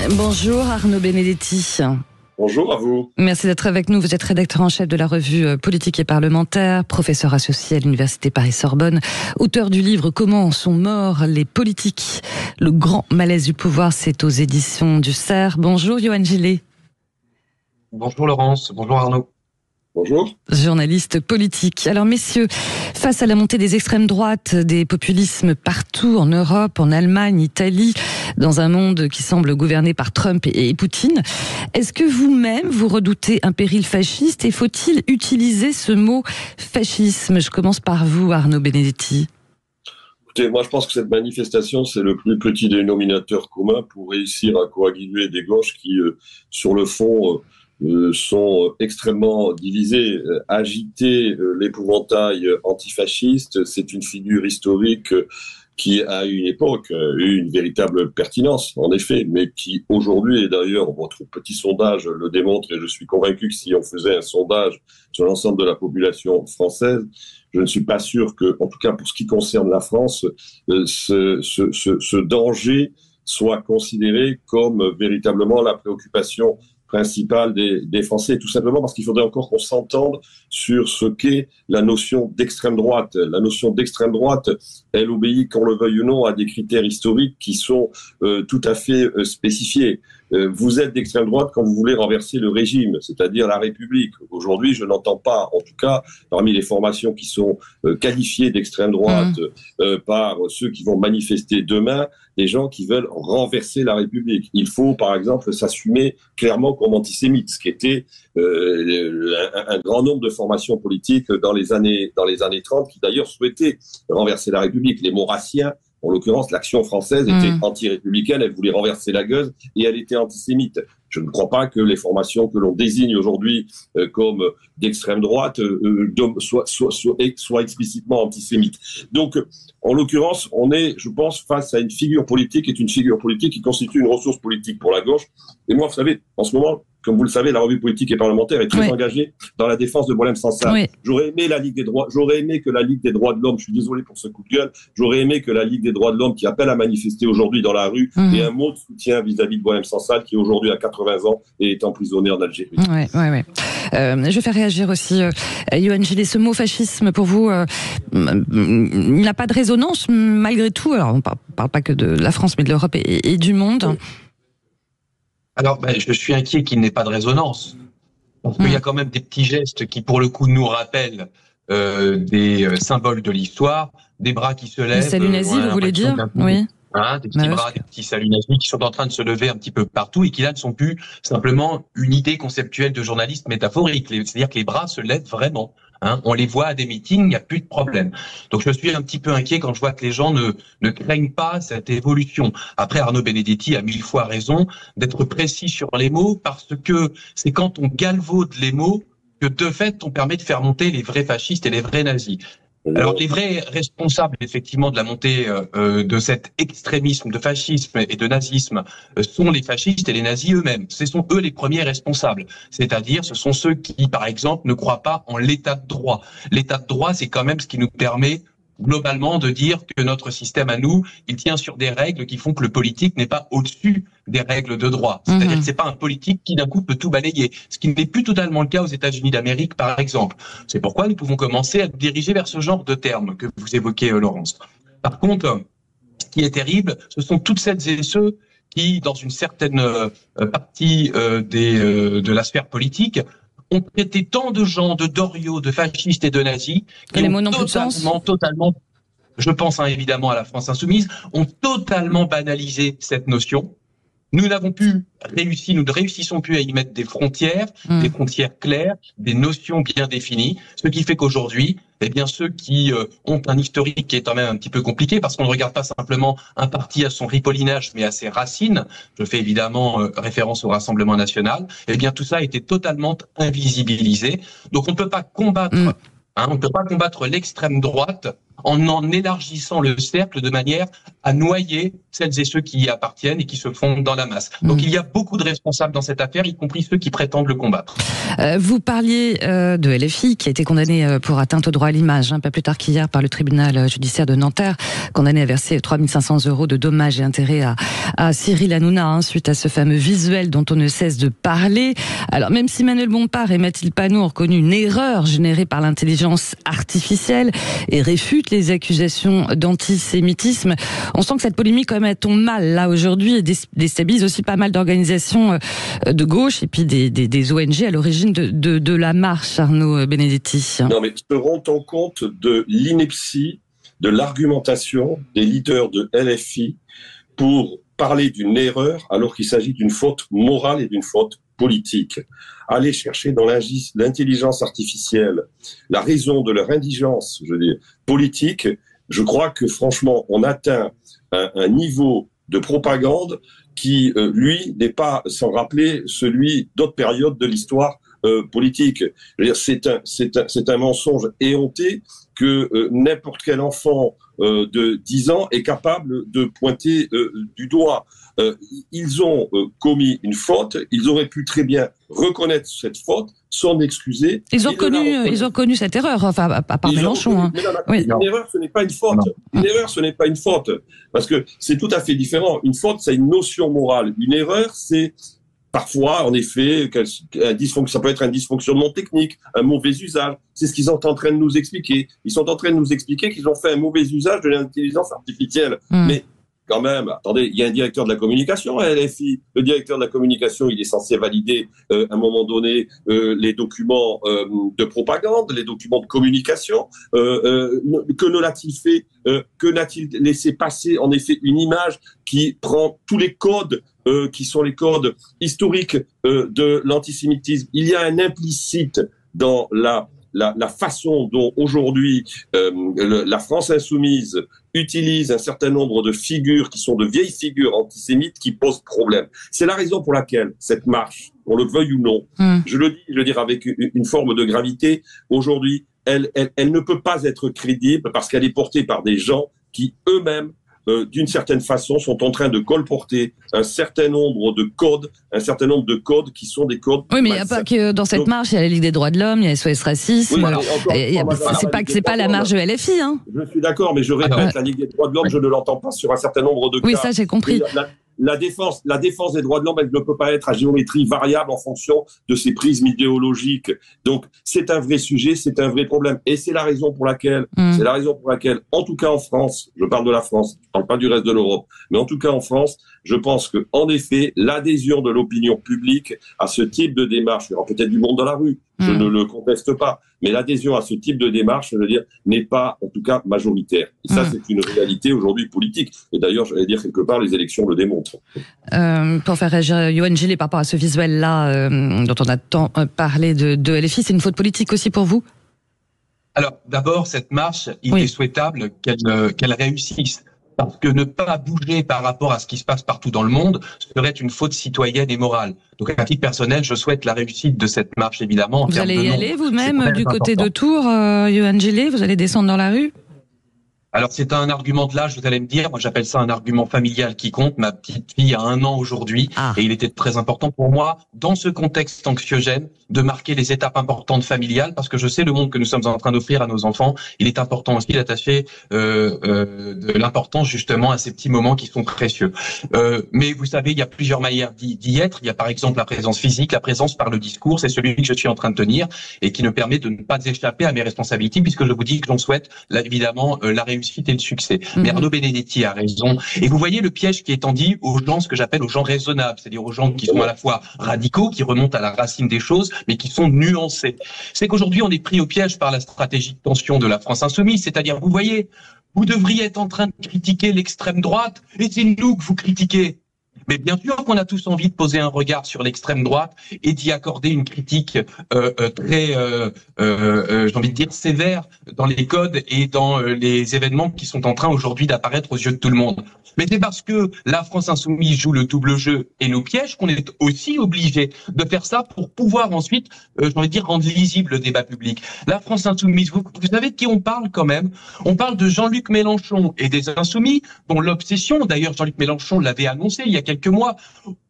Bonjour Arnaud Benedetti. Bonjour à vous. Merci d'être avec nous. Vous êtes rédacteur en chef de la revue Politique et Parlementaire, professeur associé à l'Université Paris-Sorbonne, auteur du livre « Comment sont morts les politiques ? Le grand malaise du pouvoir », c'est aux éditions du Cerf. Bonjour Yohann Gillet. Bonjour Laurence, bonjour Arnaud. Bonjour. Journaliste politique. Alors messieurs, face à la montée des extrêmes droites, des populismes partout en Europe, en Allemagne, Italie, dans un monde qui semble gouverné par Trump et Poutine, est-ce que vous-même vous redoutez un péril fasciste et faut-il utiliser ce mot fascisme ? Je commence par vous Arnaud Benedetti. Écoutez, moi je pense que cette manifestation c'est le plus petit dénominateur commun pour réussir à coaguler des gauches qui, sur le fond, sont extrêmement divisés. Agiter l'épouvantail antifasciste, c'est une figure historique qui à une époque eu une véritable pertinence, en effet, mais qui aujourd'hui, et d'ailleurs votre petit sondage le démontre, et je suis convaincu que si on faisait un sondage sur l'ensemble de la population française, je ne suis pas sûr que, en tout cas pour ce qui concerne la France, ce danger soit considéré comme véritablement la préoccupation principale des Français, tout simplement parce qu'il faudrait encore qu'on s'entende sur ce qu'est la notion d'extrême droite. La notion d'extrême droite, elle obéit, qu'on le veuille ou non, à des critères historiques qui sont tout à fait spécifiés. Vous êtes d'extrême droite quand vous voulez renverser le régime, c'est-à-dire la République. Aujourd'hui, je n'entends pas, en tout cas, parmi les formations qui sont qualifiées d'extrême droite par ceux qui vont manifester demain, des gens qui veulent renverser la République. Il faut, par exemple, s'assumer clairement comme antisémite, ce qui était un grand nombre de formations politiques dans les années 30, qui d'ailleurs souhaitaient renverser la République. Les Maurassiens, en l'occurrence, l'Action française était anti-républicaine, elle voulait renverser la gueuse et elle était antisémite. Je ne crois pas que les formations que l'on désigne aujourd'hui comme d'extrême droite soient explicitement antisémites. Donc, en l'occurrence, on est, je pense, face à une figure politique qui est une figure politique qui constitue une ressource politique pour la gauche. Et moi, vous savez, en ce moment, comme vous le savez, la revue Politique et Parlementaire est très engagée dans la défense de Boualem Sansal. J'aurais aimé j'aurais aimé que la Ligue des droits de l'homme, je suis désolé pour ce coup de gueule, j'aurais aimé que la Ligue des droits de l'homme qui appelle à manifester aujourd'hui dans la rue ait un mot de soutien vis-à-vis de Boualem Sansal qui aujourd'hui a 80 ans et est emprisonné en Algérie. Je vais faire réagir aussi Yohann Gillet. Ce mot fascisme, pour vous, il n'a pas de résonance malgré tout. Alors, on parle pas que de la France, mais de l'Europe et du monde. Alors, je suis inquiet qu'il n'ait pas de résonance. Parce qu'il y a quand même des petits gestes qui, pour le coup, nous rappellent des symboles de l'histoire, des bras qui se lèvent. Le salut nazi, vous voulez dire ? Oui. Des petits bras, des petits saluts nazis qui sont en train de se lever un petit peu partout et qui là ne sont plus simplement une idée conceptuelle de journaliste métaphorique. C'est-à-dire que les bras se lèvent vraiment. On les voit à des meetings, il n'y a plus de problème. Donc je suis un petit peu inquiet quand je vois que les gens ne craignent pas cette évolution. Après, Arnaud Benedetti a 1000 fois raison d'être précis sur les mots parce que c'est quand on galvaude les mots que de fait on permet de faire monter les vrais fascistes et les vrais nazis. Alors les vrais responsables effectivement de la montée de cet extrémisme, de fascisme et de nazisme sont les fascistes et les nazis eux-mêmes. Ce sont eux les premiers responsables. C'est-à-dire ce sont ceux qui, par exemple, ne croient pas en l'état de droit. L'état de droit, c'est quand même ce qui nous permet globalement de dire que notre système à nous, il tient sur des règles qui font que le politique n'est pas au-dessus des règles de droit. C'est-à-dire que c'est pas un politique qui d'un coup peut tout balayer. Ce qui n'est plus totalement le cas aux États-Unis d'Amérique, par exemple. C'est pourquoi nous pouvons commencer à nous diriger vers ce genre de termes que vous évoquez, Laurence. Par contre, ce qui est terrible, ce sont toutes celles et ceux qui, dans une certaine partie de la sphère politique, ont traité tant de gens de dorios, de fascistes et de nazis, qui ont totalement, je pense évidemment à la France insoumise, ont totalement banalisé cette notion. Nous n'avons plus réussi, nous ne réussissons plus à y mettre des frontières claires, des notions bien définies, ce qui fait qu'aujourd'hui, eh bien, ceux qui ont un historique qui est quand même un petit peu compliqué, parce qu'on ne regarde pas simplement un parti à son ripollinage, mais à ses racines, je fais évidemment référence au Rassemblement national, eh bien, tout ça a été totalement invisibilisé. Donc, on ne peut pas combattre, on ne peut pas combattre l'extrême droite en élargissant le cercle de manière à noyer celles et ceux qui y appartiennent et qui se font dans la masse. Donc il y a beaucoup de responsables dans cette affaire, y compris ceux qui prétendent le combattre. Vous parliez de LFI qui a été condamné pour atteinte au droit à l'image, pas plus tard qu'hier par le tribunal judiciaire de Nanterre, condamné à verser 3 500 € de dommages et intérêts à Cyril Hanouna suite à ce fameux visuel dont on ne cesse de parler. Alors même si Manuel Bompard et Mathilde Panot ont reconnu une erreur générée par l'intelligence artificielle et réfutent les accusations d'antisémitisme, on sent que cette polémique quand même elle tombe mal là aujourd'hui et déstabilise aussi pas mal d'organisations de gauche et puis des ONG à l'origine de la marche, Arnaud Benedetti. Non mais se rend en compte de l'ineptie de l'argumentation des leaders de LFI pour parler d'une erreur alors qu'il s'agit d'une faute morale et d'une faute politique. Aller chercher dans l'intelligence artificielle la raison de leur indigence, je veux dire, politique, je crois que franchement, on atteint un niveau de propagande qui, lui, n'est pas sans rappeler celui d'autres périodes de l'histoire politique. Je veux dire, c'est un mensonge éhonté que n'importe quel enfant de 10 ans est capable de pointer du doigt. Ils ont commis une faute, ils auraient pu très bien reconnaître cette faute, s'en excuser. Ils ont connu cette erreur, enfin, à part Mélenchon. Une erreur, ce n'est pas une faute. Une erreur, ce n'est pas une faute. Parce que c'est tout à fait différent. Une faute, c'est une notion morale. Une erreur, c'est parfois, en effet, ça peut être un dysfonctionnement technique, un mauvais usage. C'est ce qu'ils sont en train de nous expliquer. Ils sont en train de nous expliquer qu'ils ont fait un mauvais usage de l'intelligence artificielle. Mais quand même, attendez, il y a un directeur de la communication à LFI. Le directeur de la communication, il est censé valider à un moment donné les documents de propagande, les documents de communication. Que ne l'a-t-il fait que n'a-t-il laissé passer en effet une image qui prend tous les codes qui sont les codes historiques de l'antisémitisme? Il y a un implicite dans la façon dont aujourd'hui la France insoumise utilise un certain nombre de figures qui sont de vieilles figures antisémites qui posent problème. C'est la raison pour laquelle cette marche, on le veuille ou non, je le dis avec une forme de gravité, aujourd'hui, elle ne peut pas être crédible parce qu'elle est portée par des gens qui eux-mêmes d'une certaine façon, sont en train de colporter un certain nombre de codes qui sont des codes. Oui, mais il n'y a pas que dans cette marche, il y a la Ligue des droits de l'homme, il y a SOS Racisme. C'est pas que de LFI, hein. Je suis d'accord, mais je répète, la Ligue des droits de l'homme, je ne l'entends pas sur un certain nombre de cas. Oui, ça j'ai compris. La défense des droits de l'homme, elle ne peut pas être à géométrie variable en fonction de ses prismes idéologiques. Donc, c'est un vrai sujet, c'est un vrai problème. Et c'est la raison pour laquelle, en tout cas en France, je parle de la France, je parle pas du reste de l'Europe, mais en tout cas en France, je pense que, en effet, l'adhésion de l'opinion publique à ce type de démarche, il y aura peut-être du monde dans la rue, je ne le conteste pas, mais l'adhésion à ce type de démarche, je veux dire, n'est pas, en tout cas, majoritaire. Et ça, c'est une réalité aujourd'hui politique. Et d'ailleurs, j'allais dire quelque part, les élections le démontrent. Pour faire réagir Yohann Gillet par rapport à ce visuel-là, dont on a tant parlé de LFI, c'est une faute politique aussi pour vous? Alors, d'abord, cette marche, il est souhaitable qu'elle réussisse. Parce que ne pas bouger par rapport à ce qui se passe partout dans le monde serait une faute citoyenne et morale. Donc, à titre personnel, je souhaite la réussite de cette marche, évidemment. Vous allez y aller vous-même du côté de Tours, Yohann Gillet? Vous allez descendre dans la rue? Alors, c'est un argument de l'âge, vous allez me dire. Moi, j'appelle ça un argument familial qui compte. Ma petite fille a 1 an aujourd'hui. Et il était très important pour moi, dans ce contexte anxiogène, de marquer les étapes importantes familiales, parce que je sais le monde que nous sommes en train d'offrir à nos enfants. Il est important aussi d'attacher de l'importance, justement, à ces petits moments qui sont précieux. Mais vous savez, il y a plusieurs manières d'y être. Il y a, par exemple, la présence physique, la présence par le discours. C'est celui que je suis en train de tenir et qui me permet de ne pas échapper à mes responsabilités, puisque je vous dis que j'en souhaite, là, évidemment, la réussite et le succès. Mais Arnaud Benedetti a raison. Et vous voyez le piège qui est tendu aux gens, ce que j'appelle aux gens raisonnables, c'est-à-dire aux gens qui sont à la fois radicaux, qui remontent à la racine des choses, mais qui sont nuancés. C'est qu'aujourd'hui, on est pris au piège par la stratégie de tension de la France insoumise, c'est-à-dire, vous voyez, vous devriez être en train de critiquer l'extrême droite, et c'est nous que vous critiquez. Mais bien sûr qu'on a tous envie de poser un regard sur l'extrême droite et d'y accorder une critique très, j'ai envie de dire, sévère dans les codes et dans les événements qui sont en train aujourd'hui d'apparaître aux yeux de tout le monde. Mais c'est parce que la France insoumise joue le double jeu et nous piège qu'on est aussi obligé de faire ça pour pouvoir ensuite, j'ai envie de dire, rendre lisible le débat public. La France insoumise, vous savez de qui on parle quand même? On parle de Jean-Luc Mélenchon et des Insoumis, dont l'obsession, d'ailleurs Jean-Luc Mélenchon l'avait annoncé il y a quelques mois,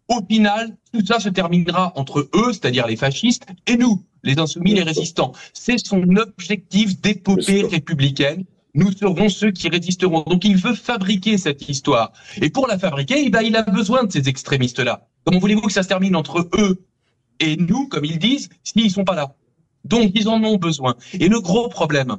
au final, tout ça se terminera entre eux, c'est-à-dire les fascistes, et nous, les Insoumis, les résistants. C'est son objectif d'épopée républicaine. Nous serons ceux qui résisteront. Donc il veut fabriquer cette histoire. Et pour la fabriquer, il a besoin de ces extrémistes-là. Comment voulez-vous que ça se termine entre eux et nous, comme ils disent, s'ils ne sont pas là? Donc ils en ont besoin. Et le gros problème,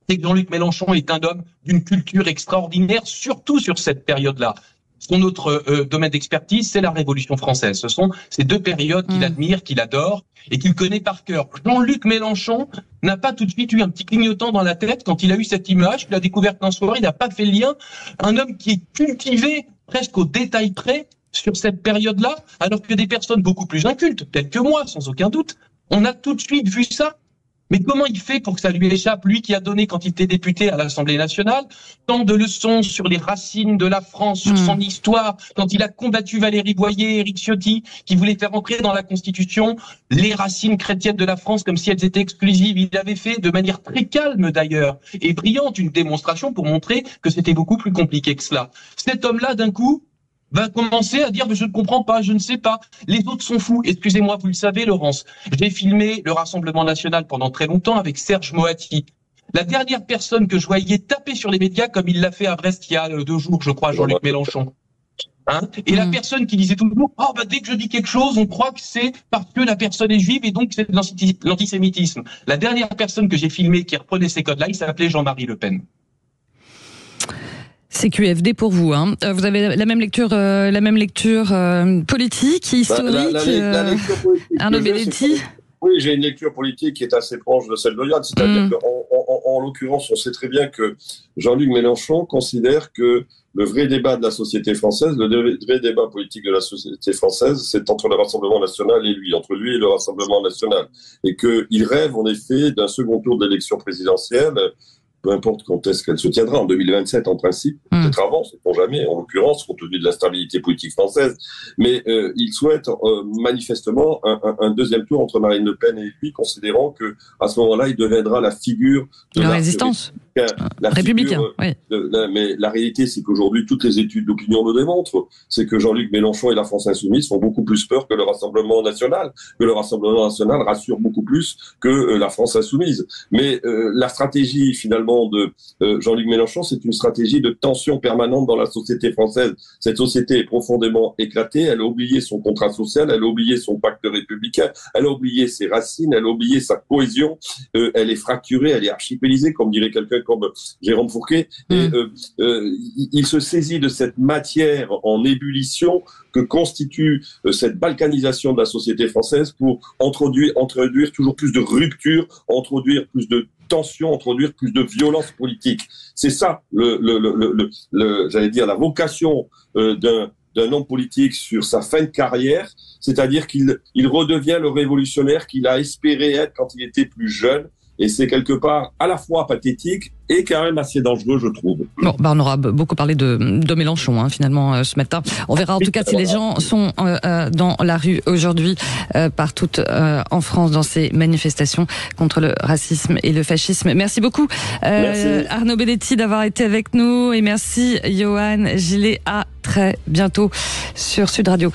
c'est que Jean-Luc Mélenchon est un homme d'une culture extraordinaire, surtout sur cette période-là. Son autre domaine d'expertise, c'est la Révolution française. Ce sont ces deux périodes qu'il admire, qu'il adore et qu'il connaît par cœur. Jean-Luc Mélenchon n'a pas tout de suite eu un petit clignotant dans la tête quand il a eu cette image, qu'il a découverte un soir, il n'a pas fait le lien. Un homme qui est cultivé presque au détail près sur cette période-là, alors que des personnes beaucoup plus incultes, telles que moi, sans aucun doute, on a tout de suite vu ça. Mais comment il fait pour que ça lui échappe, lui qui a donné, quand il était député à l'Assemblée nationale, tant de leçons sur les racines de la France, sur son histoire, quand il a combattu Valérie Boyer, Éric Ciotti, qui voulait faire entrer dans la Constitution les racines chrétiennes de la France comme si elles étaient exclusives. Il avait fait de manière très calme d'ailleurs et brillante une démonstration pour montrer que c'était beaucoup plus compliqué que cela. Cet homme-là, d'un coup, va commencer à dire « je ne comprends pas, je ne sais pas, les autres sont fous ». Excusez-moi, vous le savez, Laurence, j'ai filmé le Rassemblement national pendant très longtemps avec Serge Moati. La dernière personne que je voyais taper sur les médias comme il l'a fait à Brest il y a 2 jours, je crois, Jean-Luc Mélenchon. Et la personne qui disait toujours « oh, dès que je dis quelque chose, on croit que c'est parce que la personne est juive et donc c'est de l'antisémitisme ». La dernière personne que j'ai filmée qui reprenait ces codes-là, il s'appelait Jean-Marie Le Pen. C'est QFD pour vous, hein. Vous avez la même lecture politique, historique. La lecture politique Arnaud Belletti. Oui, j'ai une lecture politique qui est assez proche de celle de Yann. C'est-à-dire qu'en l'occurrence, on sait très bien que Jean-Luc Mélenchon considère que le vrai débat de la société française, le vrai débat politique de la société française, c'est entre le Rassemblement national et lui, entre lui et le Rassemblement national. Et qu'il rêve en effet d'un second tour d'élection présidentielle, peu importe quand est-ce qu'elle se tiendra, en 2027 en principe, peut-être avant, c'est pour jamais, en l'occurrence, compte tenu de la stabilité politique française. Mais il souhaite manifestement un deuxième tour entre Marine Le Pen et lui, considérant que à ce moment-là, il deviendra la figure de la résistance. Républicain, oui. Mais la réalité, c'est qu'aujourd'hui, toutes les études d'opinion le démontrent. C'est que Jean-Luc Mélenchon et la France insoumise font beaucoup plus peur que le Rassemblement national. Que le Rassemblement national rassure beaucoup plus que la France insoumise. Mais la stratégie, finalement, de Jean-Luc Mélenchon, c'est une stratégie de tension permanente dans la société française. Cette société est profondément éclatée. Elle a oublié son contrat social. Elle a oublié son pacte républicain. Elle a oublié ses racines. Elle a oublié sa cohésion. Elle est fracturée. Elle est archipélisée, comme dirait quelqu'un comme Jérôme Fourquet. Et il se saisit de cette matière en ébullition que constitue cette balkanisation de la société française pour introduire toujours plus de rupture, introduire plus de tension, introduire plus de violence politique. C'est ça, j'allais dire, la vocation d'un homme politique sur sa fin de carrière, c'est-à-dire qu'il redevient le révolutionnaire qu'il a espéré être quand il était plus jeune. Et c'est quelque part à la fois pathétique et quand même assez dangereux, je trouve. Bon, on aura beaucoup parlé de Mélenchon, finalement, ce matin. On verra en tout cas si les gens sont dans la rue aujourd'hui, partout en France, dans ces manifestations contre le racisme et le fascisme. Merci beaucoup, Arnaud Belletti, d'avoir été avec nous. Et merci, Yoann Gillet. À très bientôt sur Sud Radio.